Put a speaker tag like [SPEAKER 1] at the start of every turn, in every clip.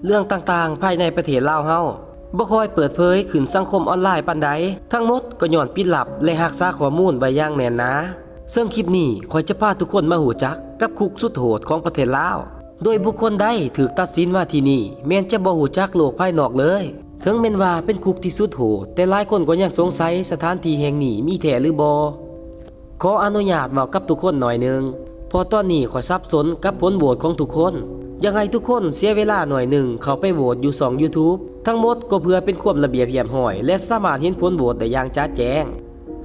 [SPEAKER 1] เรื่องต่างๆภายในประเทศลาวเฮาบ่ค่อยเปิดเผยขึ้นสังคมออนไลน์ปานใดทั้งหมดก็ย้อนปิดลับและรักษาข้อมูลไว้อย่างแน่นหนาซึ่งคลิปนี้ข้อยจะพาทุกคนมาหูจักกับคุกสุดโหดของประเทศลาวโดยบุคคลใดถูกตัดสินว่าที่นี่แม้นจะบ่หูจักโลกภายนอกเลยถึงแม้นว่าเป็นคุกที่สุดโหดแต่หลายคนก็ยังสงสัยสถานที่แห่งนี้มีแท้หรือบ่ขออนุญาตเว้ากับทุกคนหน่อยนึงเพราะตอนนี้ข้อยสับสนกับผลโหวตของทุกคนอยากให้ทุกคนเสียเวลาหน่อยหนึ่งเข้าไปโหวตอยู่2 YouTube ทั้งหมดก็เพื่อเป็นความระเบียบเรียบร้อยและสามารถเห็นผลโหวตได้อย่างชัดแจ้ง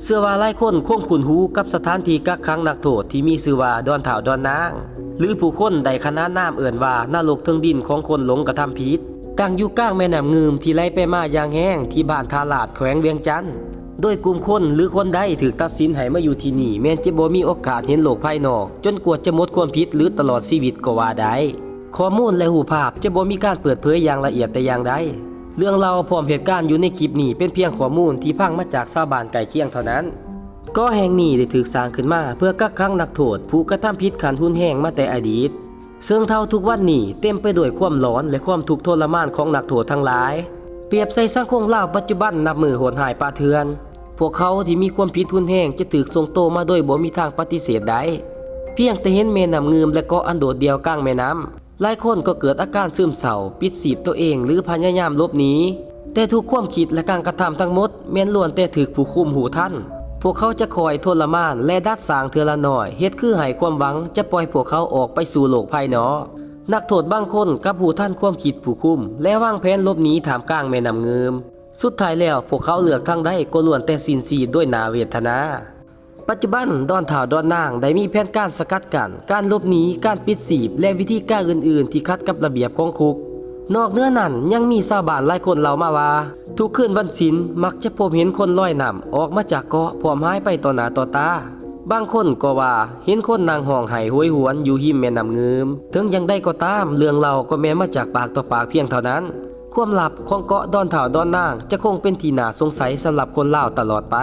[SPEAKER 1] เชื่อว่าหลายคนคงคุ้นหูกับสถานที่กักขังนักโทษที่มีชื่อว่าดอนเฒ่าดอนนางหรือผู้คนได้ขนานนามเอิ้นว่านรกเทิงดินของคนหลงกระทำผิดตั้งอยู่กลางแม่น้ำงืมที่ไหลไปมาอย่างแห้งที่บ้านทาลาดแขวงเวียงจันทน์โดยกลุ่มคนหรือคนใดถูกตัดสินให้มาอยู่ที่นี่แม้นจะบ่มีโอกาสเห็นโลกภายนอกจนกว่าจะหมดความผิดหรือตลอดชีวิตก็ว่าได้ข้อมูลและรูปภาพจะบ่มีการเปิดเผยอย่างละเอียดแต่อย่างใดเรื่องราวพร้อมเหตุการณ์อยู่ในคลิปนี้เป็นเพียงข้อมูลที่พังมาจากชาวบ้านใกล้เคียงเท่านั้นก็แห่งนี้ได้ถูกสร้างขึ้นมาเพื่อกักขังนักโทษผู้กระทำผิดขั้นรุนแรงมาแต่อดีตซึ่งเท่าทุกวันนี้เต็มไปด้วยความหลอนและความทุกข์ทรมานของนักโทษทั้งหลายเปรียบใส่สังคมลาวปัจจุบันนับมือโหดหายป่าเถื่อนพวกเขาที่มีความผิดรุนแรงจะถูกส่งโตมาโดยบ่มีทางปฏิเสธได้เพียงแต่เห็นแม่น้ำงืมและเกาะอันโดดเดี่ยวกลางแม่น้ำหลายคนก็เกิดอาการซึมเศร้าปิดชีพตัวเองหรือพยายามหลบหนีแต่ทุกความคิดและการกระทำทั้งหมดแม้นล้วนแต่ถูกผู้คุมหูทันพวกเขาจะคอยทรมานและดัดสร้างเทื่อละน้อยเฮ็ดคือให้ความหวังจะปล่อยพวกเขาออกไปสู่โลกภายนอกนักโทษบางคนกับหูทันความคิดผู้คุมและวางแผนหลบหนีท่ามกลางแม่น้ำงืมสุดท้ายแล้วพวกเขาเลือกทางใดก็ล้วนแต่สิ้นชีพด้วยน่าเวทนาปัจจุบันดอนเฒ่าดอนนางได้มีแผนการสกัดกั้นการหลบหนีการปิดชีพและวิธีการอื่นๆที่ขัดกับระเบียบของคุกนอกเหนือนั้นยังมีชาวบ้านหลายคนเล่ามาว่าทุกคืนวันศีลมักจะพบเห็นคนลอยน้ำออกมาจากเกาะพร้อมหายไปต่อหน้าต่อตาบางคนก็ว่าเห็นคนนางห้องไห้โหยหวนอยู่หิมแม่น้ำงืมถึงยังได้ก็ตามเรื่องเล่าก็แม้มาจากปากต่อปากเพียงเท่านั้นความลับของเกาะดอนเฒ่าดอนนางจะคงเป็นที่น่าสงสัยสำหรับคนลาวตลอดไป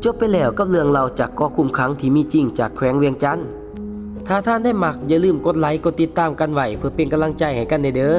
[SPEAKER 1] จบไปแล้วกับเรื่องเล่าจากเกาะคุมขังที่มีจริงจากแขวงเวียงจันทน์ถ้าท่านได้มักอย่าลืมกดไลค์กดติดตามกันไว้เพื่อเป็นกำลังใจให้กันเด้อ